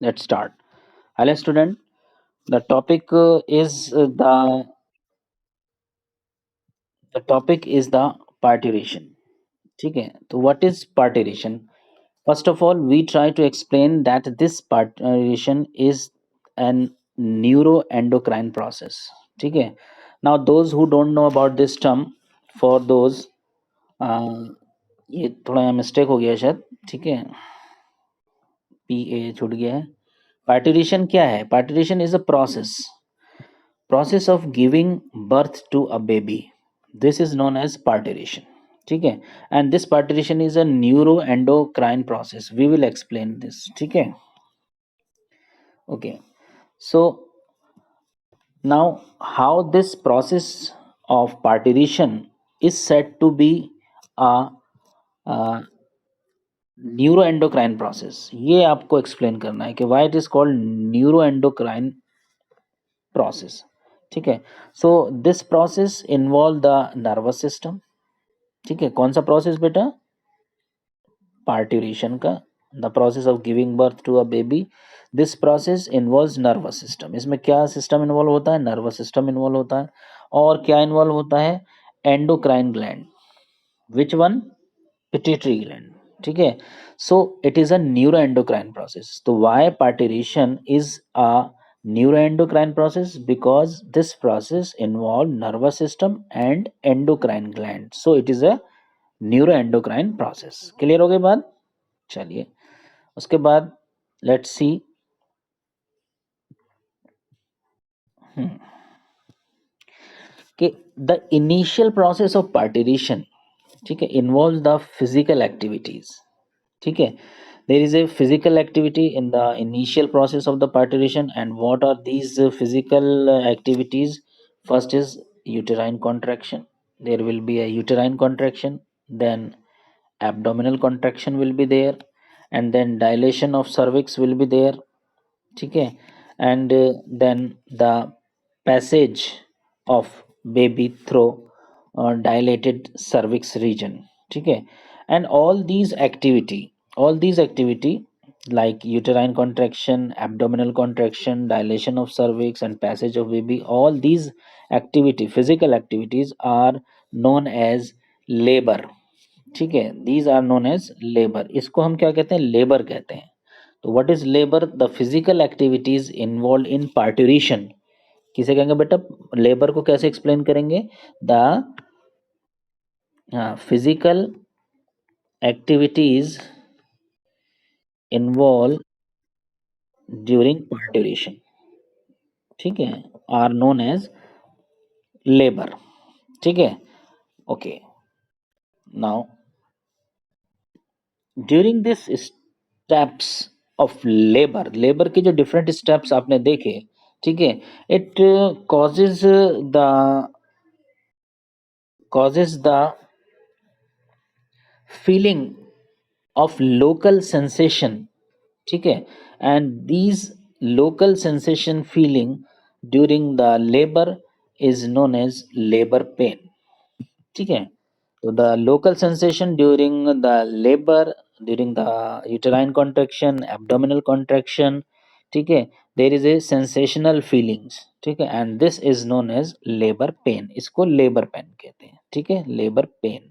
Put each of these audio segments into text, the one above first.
Let's start. Hello, student. The topic is the topic is the parturition. ठीक है. तो what is parturition? First of all, we try to explain that this parturition is an neuroendocrine process. ठीक है. Now, those who don't know about this term, for those ये थोड़ा mistake हो गया शायद. ठीक है. पी ए छूट गया है. Parturition क्या है? Parturition is a process of giving birth to a baby. This is known as parturition. ठीक है. And this parturition is a neuroendocrine process. We will explain this. ठीक है. Okay. So now how this process of parturition is said to be a, a neuroendocrine process, ये आपको explain करना है कि why it is called neuroendocrine process. ठीक है. So this process involve the nervous system. ठीक है. कौन सा प्रोसेस बेटा? पार्ट्यूरेशन का. The process of giving birth to a baby. This process involves nervous system. इसमें क्या सिस्टम इन्वॉल्व होता है? नर्वस सिस्टम इन्वॉल्व होता है. और क्या इन्वॉल्व होता है? Endocrine gland. Which one? Pituitary gland. ठीक है. So it is a neuroendocrine process. तो why parturition is a neuroendocrine process? Because this process involve nervous system and endocrine gland, so it is a neuroendocrine process. Clear हो गई बात? चलिए उसके बाद let's see कि the initial process of partition. ठीक है. Involve the physical activities. ठीक है. There is a physical activity in the initial process of the parturition. And what are these physical activities? First is uterine contraction. There will be a uterine contraction, then abdominal contraction will be there, and then dilation of cervix will be there. ठीक है. And then the passage of baby through dilated cervix region. ठीक है. And all these activity like uterine contraction, abdominal contraction, dilation of cervix and passage of baby, all these physical activities are known as labor. ठीक है. These are known as labor. इसको हम क्या कहते हैं? Labour कहते हैं. तो what is labour? The physical activities involve in parturition. किसे कहेंगे बेटा? लेबर को कैसे एक्सप्लेन करेंगे? The physical activities involve during parturition. ठीक है. Are known as labour. ठीक है. Okay. Now during this steps of labour के जो डिफरेंट स्टेप्स आपने देखे. ठीक है. It causes the causes the feeling of local sensation. ठीक है. And these local sensation feeling during the labor is known as labor pain. ठीक है. तो the local sensation during the labor, during the uterine contraction, abdominal contraction. ठीक है. there is a sensational feelings. ठीक है. and this is known as labor pain. इसको labor pain कहते हैं. ठीक है. labor pain.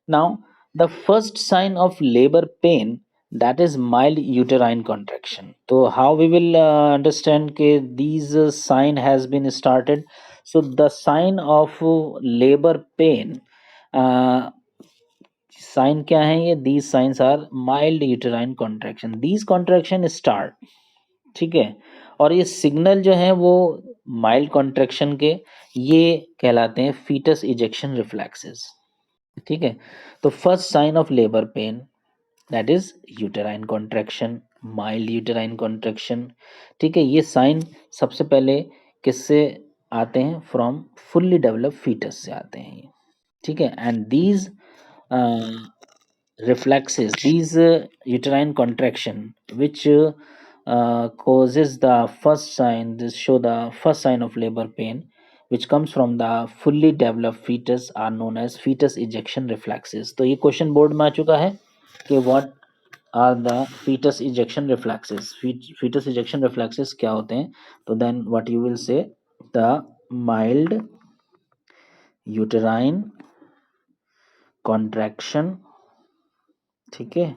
Now, the first sign of labor pain, that is mild uterine contraction. So, how we will understand that these sign has been started? So, the sign of labor pain, uh, sign क्या है ये? These signs are mild uterine contraction. These contraction start. ठीक है. और ये signal जो है वो माइल्ड कॉन्ट्रैक्शन के, ये कहलाते हैं फीटस इजेक्शन रिफ्लेक्सेस. ठीक है. तो first sign of labour pain, that is uterine contraction, mild uterine contraction. ठीक है. ये साइन सबसे पहले किससे आते हैं? फ्रॉम फुल्ली डेवलप फीटस से आते हैं ये. ठीक है. And these reflexes, these uterine contraction which causes the first sign, this show the first sign of labor pain which comes from the fully developed fetus are known as fetus ejection reflexes. तो ये question board में आ चुका है कि what are the fetus ejection reflexes. Fetus ejection reflexes क्या होते हैं? तो then what you will say, the mild uterine contraction, ठीक है,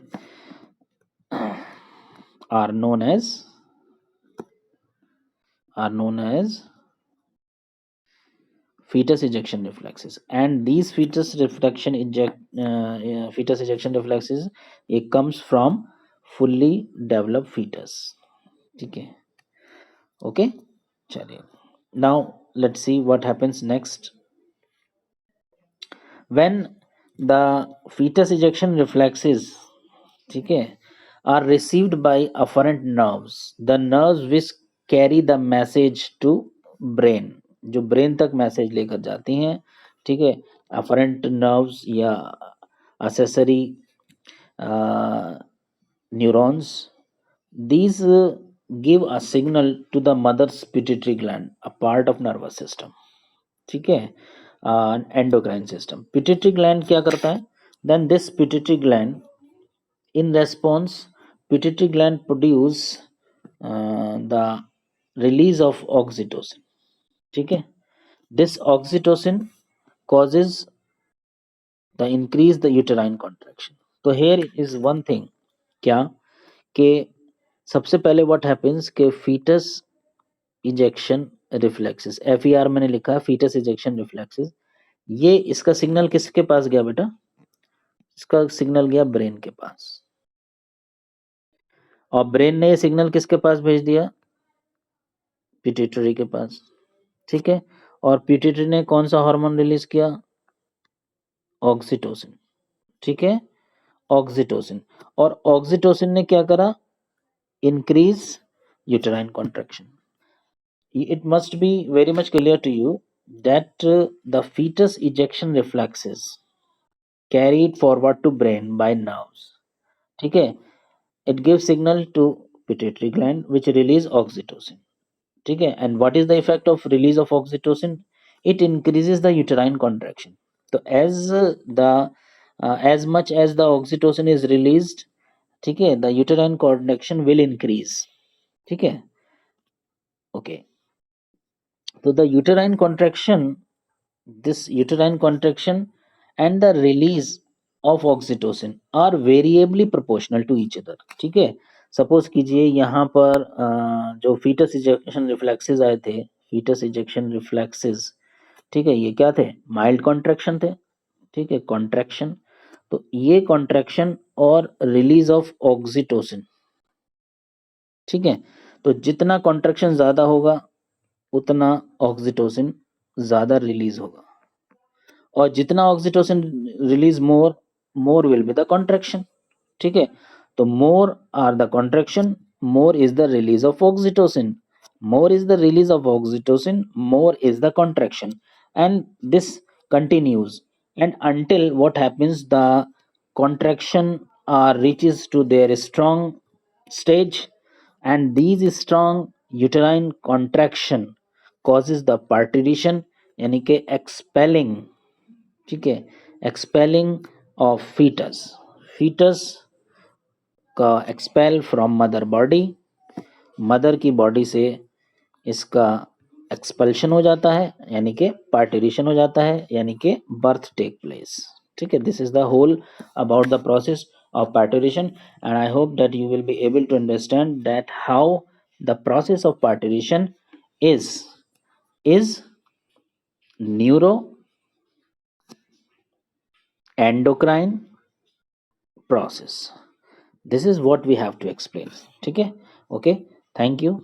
are known as fetus ejection reflexes, and these fetus ejection reflexes, it comes from fully developed fetus, ठीक है. Okay, चलिए. Now let's see what happens next when the fetus ejection reflexes, ठीक है, are received by afferent nerves, the nerves which carry the message to brain, जो brain तक message लेकर जाती हैं, ठीक है. afferent nerves या accessory neurons, these give a signal to the mother's pituitary gland, a part of nervous system, ठीक है. एंडोक्राइन सिस्टम, पिट्यूटरी ग्लैंड क्या करता है? Then this pituitary gland, in response, pituitary gland produce the release of oxytocin, ठीक है. This oxytocin causes the increase the uterine contraction. तो here is one thing, क्या कि सबसे पहले what happens कि fetus ejection reflexes, FER मैंने लिखा है, fetus ejection reflexes, ये इसका सिग्नल किसके पास गया बेटा? इसका सिग्नल गया ब्रेन के पास, और ब्रेन ने ये सिग्नल किसके पास भेज दिया? पिट्यूटरी के पास, ठीक है. और पिट्यूटरी ने कौन सा हार्मोन रिलीज किया? ऑक्सीटोसिन, ठीक है, ऑक्सीटोसिन. और ऑक्सीटोसिन ने क्या करा? Increase uterine contraction. It must be very much clear to you that the fetus ejection reflexes carried forward to brain by nerves, ठीक है. It gives signal to pituitary gland which release oxytocin, ठीक है. And what is the effect of release of oxytocin? It increases the uterine contraction. तो as much as the oxytocin is released, ठीक है, the uterine contraction will increase, ठीक है. Okay, so the uterine contraction, this uterine contraction and the release of oxytocin are variably proportional to each other, ठीक है. Suppose कीजिए यहाँ पर जो fetus ejection reflexes आए थे, fetus ejection reflexes, ठीक है, ये क्या थे? माइल्ड कॉन्ट्रैक्शन थे, ठीक है, कॉन्ट्रैक्शन. तो ये कॉन्ट्रैक्शन और रिलीज ऑफ ऑक्सीटोसिन, ठीक है. तो जितना कॉन्ट्रैक्शन ज्यादा होगा उतना ऑक्सीटोसिन ज्यादा रिलीज होगा, और जितना oxytocin release more, more will be the contraction, ठीक है. तो more are the contraction, more is the release of oxytocin, more is the release of oxytocin, more is the contraction, and this continues, and until what happens, the contraction reaches to their strong stage, and these strong uterine contraction causes the parturition, यानी कि expelling, ठीक है, expelling of fetus का expel from mother body, mother की body से इसका expulsion हो जाता है, यानी कि पार्टिशन हो जाता है, यानी कि बर्थ टेक प्लेस, ठीक है. This is the whole about the process of parturition, and I hope that you will be able to understand that how the process of parturition is neuro endocrine process. This is what we have to explain, ठीक है. Okay, thank you.